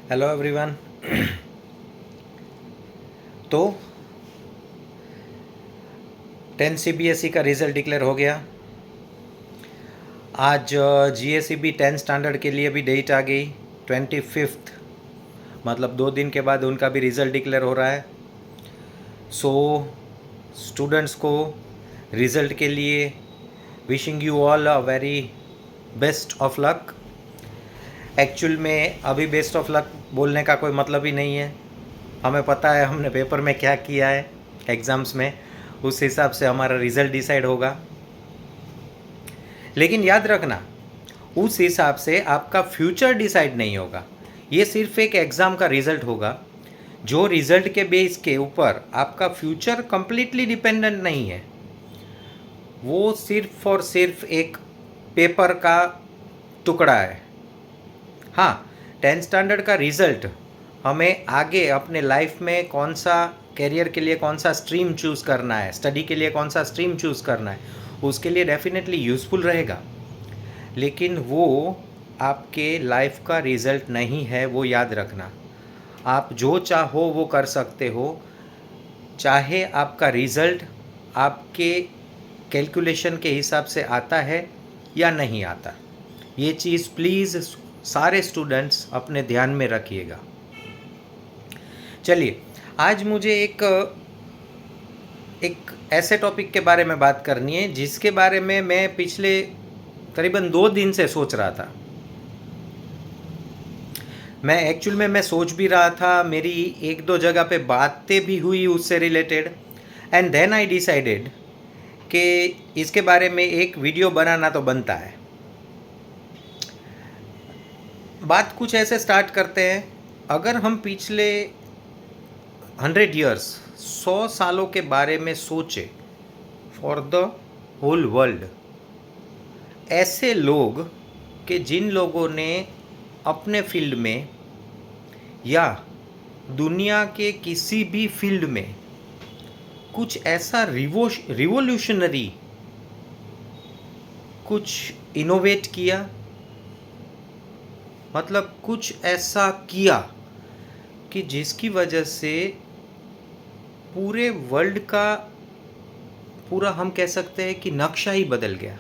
Hello everyone. तो 10 CBSE का result declare हो गया। आज जीएसईबी 10 स्टैंडर्ड के लिए भी डेट आ गई 25th, मतलब 2 दिन के बाद उनका भी रिज़ल्ट डिक्लेयर हो रहा है। सो स्टूडेंट्स को रिज़ल्ट के लिए wishing you all a very best of luck. Actual में अभी बेस्ट ऑफ लक बोलने का कोई मतलब ही नहीं है। हमें पता है हमने पेपर में क्या किया है, एग्ज़ाम्स में, उस हिसाब से हमारा रिज़ल्ट डिसाइड होगा। लेकिन याद रखना, उस हिसाब से आपका फ्यूचर डिसाइड नहीं होगा। ये सिर्फ एक एग्ज़ाम का रिज़ल्ट होगा। जो रिज़ल्ट के बेस के ऊपर आपका फ्यूचर कंप्लीटली डिपेंडेंट नहीं है, वो सिर्फ और सिर्फ एक पेपर का टुकड़ा है। हाँ, 10 स्टैंडर्ड का रिज़ल्ट हमें आगे अपने लाइफ में कौन सा कैरियर के लिए कौन सा स्ट्रीम चूज़ करना है, स्टडी के लिए कौन सा स्ट्रीम चूज़ करना है, उसके लिए डेफिनेटली यूज़फुल रहेगा। लेकिन वो आपके लाइफ का रिज़ल्ट नहीं है, वो याद रखना। आप जो चाहो वो कर सकते हो, चाहे आपका रिज़ल्ट आपके कैलकुलेशन के हिसाब से आता है या नहीं आता। ये चीज़ प्लीज़ सारे स्टूडेंट्स अपने ध्यान में रखिएगा। चलिए, आज मुझे एक ऐसे टॉपिक के बारे में बात करनी है जिसके बारे में मैं पिछले करीबन 2 दिन से सोच रहा था। मैं सोच भी रहा था, मेरी 1-2 जगह पे बातें भी हुई उससे related, and then I decided कि इसके बारे में एक वीडियो बनाना तो बनता है। बात कुछ ऐसे स्टार्ट करते हैं। अगर हम पिछले 100 ईयर्स 100 सालों के बारे में सोचे, फॉर द होल वर्ल्ड, ऐसे लोग कि जिन लोगों ने अपने फील्ड में या दुनिया के किसी भी फील्ड में कुछ ऐसा रिवोल्यूशनरी कुछ इनोवेट किया, मतलब कुछ ऐसा किया कि जिसकी वजह से पूरे वर्ल्ड का पूरा, हम कह सकते हैं कि नक्शा ही बदल गया।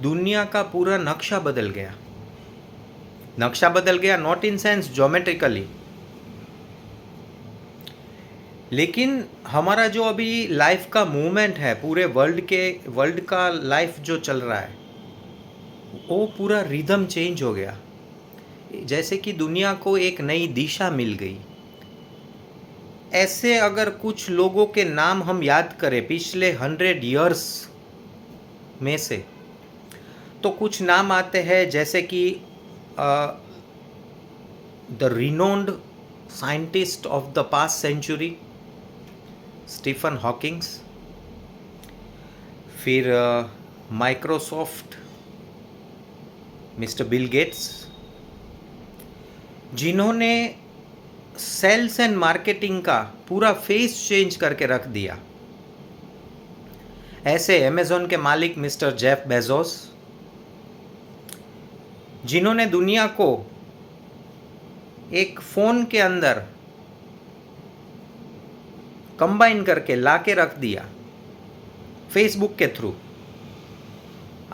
दुनिया का पूरा नक्शा बदल गया। नक्शा बदल गया नॉट इन सेंस ज्योमेट्रिकली, लेकिन हमारा जो अभी लाइफ का मूवमेंट है, पूरे वर्ल्ड का लाइफ जो चल रहा है, वो पूरा रिदम चेंज हो गया। जैसे कि दुनिया को एक नई दिशा मिल गई। ऐसे अगर कुछ लोगों के नाम हम याद करें पिछले 100 ईयर्स में से, तो कुछ नाम आते हैं जैसे कि the renowned scientist of the past century Stephen Hawkings, फिर माइक्रोसॉफ्ट मिस्टर बिल गेट्स, जिन्होंने सेल्स एंड मार्केटिंग का पूरा फेस चेंज करके रख दिया। ऐसे अमेज़न के मालिक मिस्टर जेफ बेजोस, जिन्होंने दुनिया को एक फ़ोन के अंदर कंबाइन करके लाके रख दिया फेसबुक के थ्रू।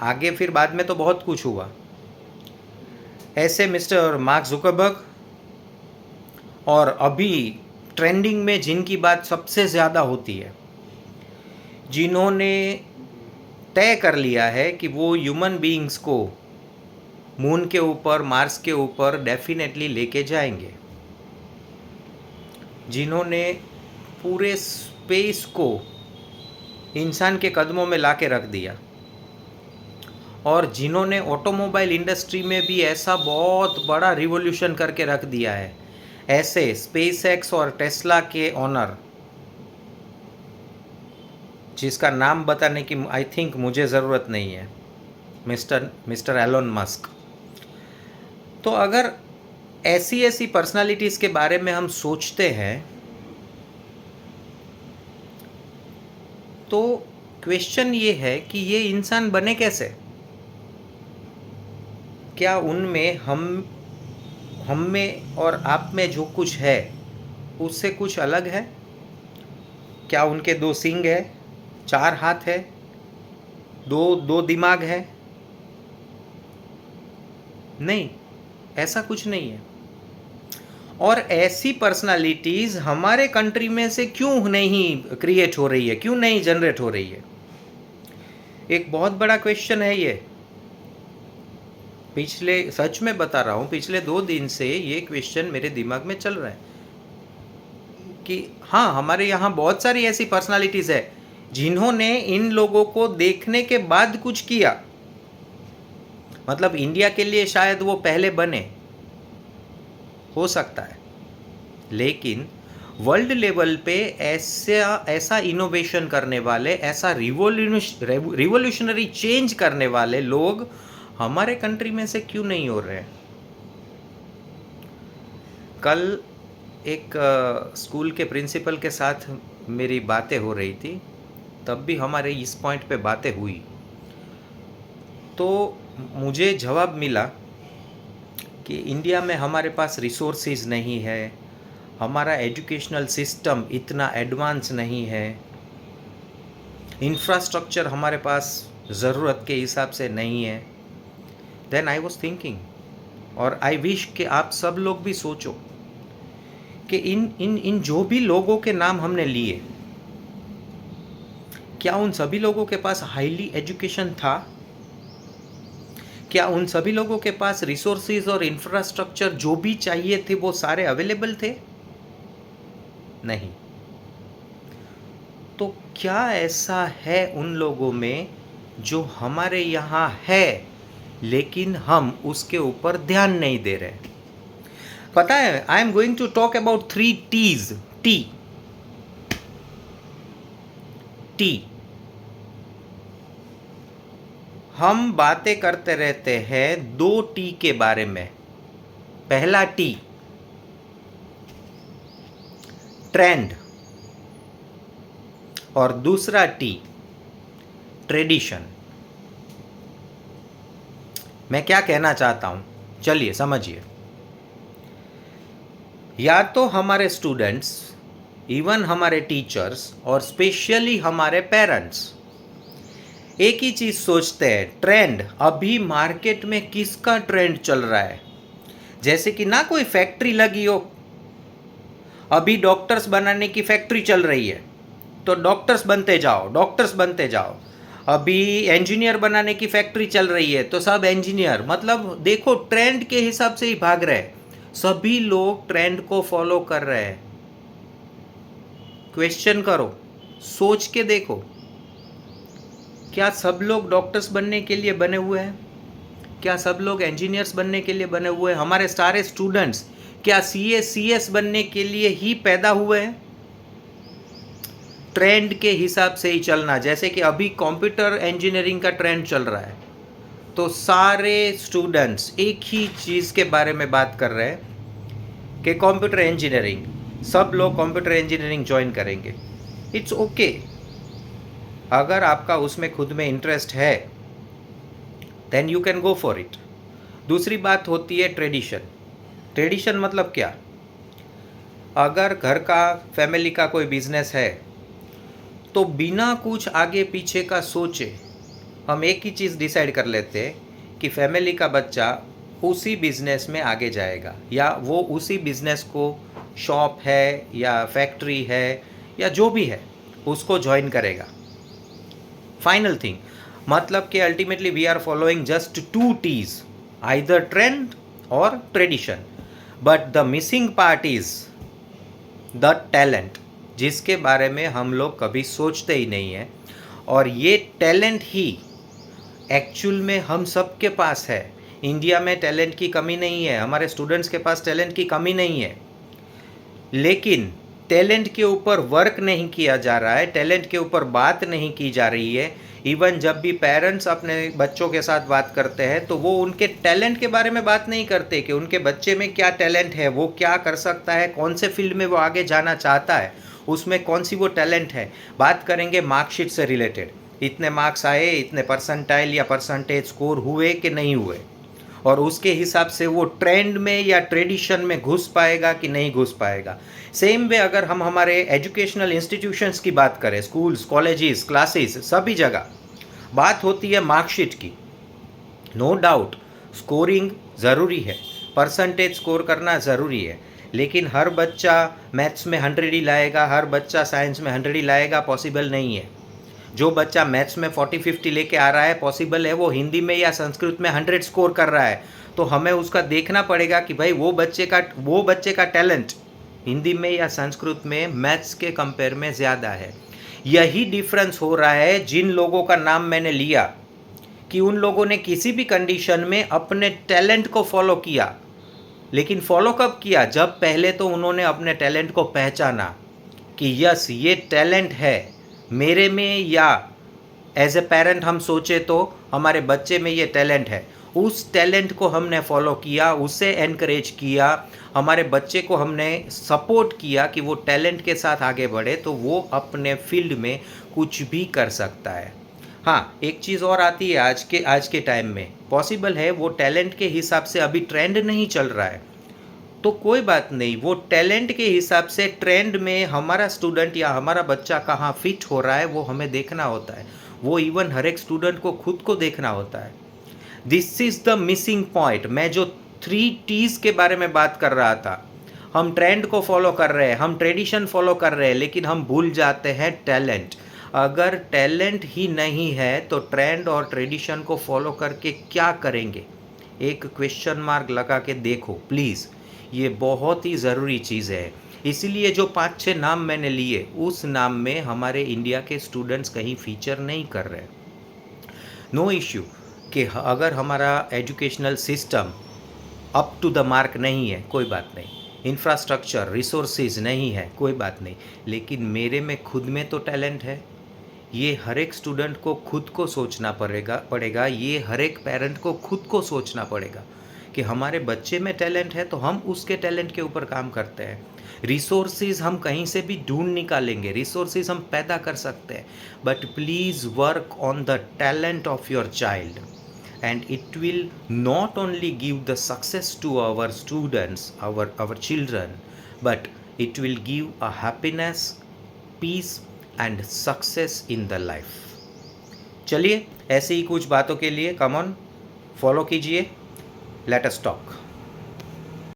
आगे फिर बाद में तो बहुत कुछ हुआ। ऐसे मिस्टर मार्क जुकरबर्ग, और अभी ट्रेंडिंग में जिनकी बात सबसे ज़्यादा होती है, जिन्होंने तय कर लिया है कि वो ह्यूमन बीइंग्स को मून के ऊपर, मार्स के ऊपर डेफिनेटली लेके जाएंगे, जिन्होंने पूरे स्पेस को इंसान के कदमों में लाके रख दिया, और जिन्होंने ऑटोमोबाइल इंडस्ट्री में भी ऐसा बहुत बड़ा रिवॉल्यूशन करके रख दिया है। ऐसे स्पेसएक्स और टेस्ला के ओनर, जिसका नाम बताने की आई थिंक मुझे ज़रूरत नहीं है, मिस्टर एलोन मस्क। तो अगर ऐसी पर्सनालिटीज़ के बारे में हम सोचते हैं, तो क्वेश्चन ये है कि ये इंसान बने कैसे? क्या उनमें हम में और आप में जो कुछ है उससे कुछ अलग है? क्या उनके 2 सींग है, 4 हाथ है, दो दिमाग है? नहीं, ऐसा कुछ नहीं है। और ऐसी पर्सनालिटीज़ हमारे कंट्री में से क्यों नहीं क्रिएट हो रही है, क्यों नहीं जनरेट हो रही है? एक बहुत बड़ा क्वेश्चन है ये। सच में बता रहा हूँ, पिछले 2 दिन से ये क्वेश्चन मेरे दिमाग में चल रहा है कि हाँ, हमारे यहाँ बहुत सारी ऐसी पर्सनालिटीज़ है जिन्होंने इन लोगों को देखने के बाद कुछ किया। मतलब इंडिया के लिए शायद वो पहले बने, हो सकता है, लेकिन वर्ल्ड लेवल पे ऐसा इनोवेशन करने वाले, ऐसा रिवोल्यूशनरी चेंज करने वाले लोग हमारे कंट्री में से क्यों नहीं हो रहे हैं? कल एक स्कूल के प्रिंसिपल के साथ मेरी बातें हो रही थी, तब भी हमारे इस पॉइंट पे बातें हुई, तो मुझे जवाब मिला कि इंडिया में हमारे पास रिसोर्सेज नहीं है, हमारा एजुकेशनल सिस्टम इतना एडवांस नहीं है, इंफ्रास्ट्रक्चर हमारे पास ज़रूरत के हिसाब से नहीं है। देन आई वॉज थिंकिंग, और आई विश कि आप सब लोग भी सोचो कि इन जो भी लोगों के नाम हमने लिए, क्या उन सभी लोगों के पास हाईली एजुकेशन था? क्या उन सभी लोगों के पास रिसोर्सेज और इंफ्रास्ट्रक्चर जो भी चाहिए थे वो सारे अवेलेबल थे? नहीं। तो क्या ऐसा है उन लोगों में जो हमारे यहाँ है लेकिन हम उसके ऊपर ध्यान नहीं दे रहे? पता है, I am going to talk about 3 T's। T. हम बातें करते रहते हैं 2 T के बारे में। पहला T, ट्रेंड, और दूसरा T, ट्रेडिशन। मैं क्या कहना चाहता हूं, चलिए समझिए। या तो हमारे स्टूडेंट्स, इवन हमारे टीचर्स और स्पेशली हमारे पेरेंट्स एक ही चीज़ सोचते हैं, ट्रेंड, अभी मार्केट में किसका ट्रेंड चल रहा है। जैसे कि ना कोई फैक्ट्री लगी हो, अभी डॉक्टर्स बनाने की फैक्ट्री चल रही है तो डॉक्टर्स बनते जाओ, डॉक्टर्स बनते जाओ। अभी इंजीनियर बनाने की फैक्ट्री चल रही है तो सब इंजीनियर, मतलब देखो ट्रेंड के हिसाब से ही भाग रहे हैं। सभी लोग ट्रेंड को फॉलो कर रहे हैं। क्वेश्चन करो, सोच के देखो, क्या सब लोग डॉक्टर्स बनने के लिए बने हुए हैं? क्या सब लोग इंजीनियर्स बनने के लिए बने हुए हैं? हमारे सारे स्टूडेंट्स क्या CS बनने के लिए ही पैदा हुए हैं? ट्रेंड के हिसाब से ही चलना। जैसे कि अभी कंप्यूटर इंजीनियरिंग का ट्रेंड चल रहा है तो सारे स्टूडेंट्स एक ही चीज़ के बारे में बात कर रहे हैं कि कंप्यूटर इंजीनियरिंग, सब लोग कंप्यूटर इंजीनियरिंग ज्वाइन करेंगे। इट्स ओके, अगर आपका उसमें खुद में इंटरेस्ट है then you can go for it. दूसरी बात होती है ट्रेडिशन। ट्रेडिशन मतलब क्या? अगर घर का, फैमिली का कोई बिजनेस है तो बिना कुछ आगे पीछे का सोचे हम एक ही चीज़ डिसाइड कर लेते हैं कि फैमिली का बच्चा उसी बिजनेस में आगे जाएगा, या वो उसी बिजनेस को, शॉप है या फैक्ट्री है या जो भी है, उसको ज्वाइन करेगा। फाइनल थिंग, मतलब कि ultimately we are following just 2 T's, either trend और tradition. But the missing part is the talent, जिसके बारे में हम लोग कभी सोचते ही नहीं हैं। और ये टैलेंट ही एक्चुअल में हम सब के पास है। इंडिया में टैलेंट की कमी नहीं है, हमारे स्टूडेंट्स के पास टैलेंट की कमी नहीं है, लेकिन टैलेंट के ऊपर वर्क नहीं किया जा रहा है, टैलेंट के ऊपर बात नहीं की जा रही है। इवन जब भी पेरेंट्स अपने बच्चों के साथ बात करते हैं तो वो उनके टैलेंट के बारे में बात नहीं करते कि उनके बच्चे में क्या टैलेंट है, वो क्या कर सकता है, कौन से फील्ड में वो आगे जाना चाहता है, उसमें कौन सी वो टैलेंट है। बात करेंगे मार्कशीट से रिलेटेड, इतने मार्क्स आए, इतने परसेंटाइल या परसेंटेज स्कोर हुए कि नहीं हुए, और उसके हिसाब से वो ट्रेंड में या ट्रेडिशन में घुस पाएगा कि नहीं घुस पाएगा। सेम वे अगर हम हमारे एजुकेशनल इंस्टीट्यूशंस की बात करें, स्कूल्स, कॉलेजेस, क्लासेस, सभी जगह बात होती है मार्कशीट की। नो डाउट स्कोरिंग ज़रूरी है, परसेंटेज स्कोर करना ज़रूरी है, लेकिन हर बच्चा मैथ्स में 100 ही लाएगा, हर बच्चा साइंस में 100 ही लाएगा, पॉसिबल नहीं है। जो बच्चा मैथ्स में 40-50 लेके आ रहा है, पॉसिबल है वो हिंदी में या संस्कृत में 100 स्कोर कर रहा है। तो हमें उसका देखना पड़ेगा कि भाई वो बच्चे का टैलेंट हिंदी में या संस्कृत में मैथ्स के कंपेयर में ज़्यादा है। यही डिफरेंस हो रहा है जिन लोगों का नाम मैंने लिया कि उन लोगों ने किसी भी कंडीशन में अपने टैलेंट को फॉलो किया, लेकिन फॉलो कब किया? जब पहले तो उन्होंने अपने टैलेंट को पहचाना कि यस ये टैलेंट है मेरे में, या एज ए पेरेंट हम सोचे तो हमारे बच्चे में ये टैलेंट है। उस टैलेंट को हमने फॉलो किया, उसे एनकरेज किया, हमारे बच्चे को हमने सपोर्ट किया कि वो टैलेंट के साथ आगे बढ़े, तो वो अपने फील्ड में कुछ भी कर सकता है। हाँ, एक चीज़ और आती है आज के टाइम में, पॉसिबल है वो टैलेंट के हिसाब से अभी ट्रेंड नहीं चल रहा है, तो कोई बात नहीं, वो टैलेंट के हिसाब से ट्रेंड में हमारा स्टूडेंट या हमारा बच्चा कहाँ फिट हो रहा है वो हमें देखना होता है। वो इवन हर एक स्टूडेंट को खुद को देखना होता है। This is the missing point. मैं जो 3 T's के बारे में बात कर रहा था, हम ट्रेंड को फॉलो कर रहे हैं, हम ट्रेडिशन फॉलो कर रहे हैं, लेकिन हम भूल जाते हैं टैलेंट। अगर टैलेंट ही नहीं है तो ट्रेंड और ट्रेडिशन को फॉलो करके क्या करेंगे? एक क्वेश्चन मार्क लगा के देखो प्लीज़, ये बहुत ही ज़रूरी चीज़ है। इसीलिए जो 5-6 नाम मैंने लिए, उस नाम में हमारे इंडिया के स्टूडेंट्स कहीं फीचर नहीं कर रहे। नो इश्यू कि अगर हमारा educational system up to the mark नहीं है, कोई बात नहीं, इंफ्रास्ट्रक्चर, रिसोर्सेज नहीं है, कोई बात नहीं, लेकिन मेरे में खुद में तो टैलेंट है। ये हर एक स्टूडेंट को खुद को सोचना पड़ेगा, ये हर एक पेरेंट को खुद को सोचना पड़ेगा कि हमारे बच्चे में टैलेंट है तो हम उसके टैलेंट के ऊपर काम करते हैं। रिसोर्सेज हम कहीं से भी ढूंढ निकालेंगे, रिसोर्सेज हम पैदा कर सकते हैं, but please work on the talent of your child and it will not only give the success to our students, our children, but it will give a happiness, peace and success in the life. चलिए ऐसे ही कुछ बातों के लिए come on follow कीजिए। Let us talk.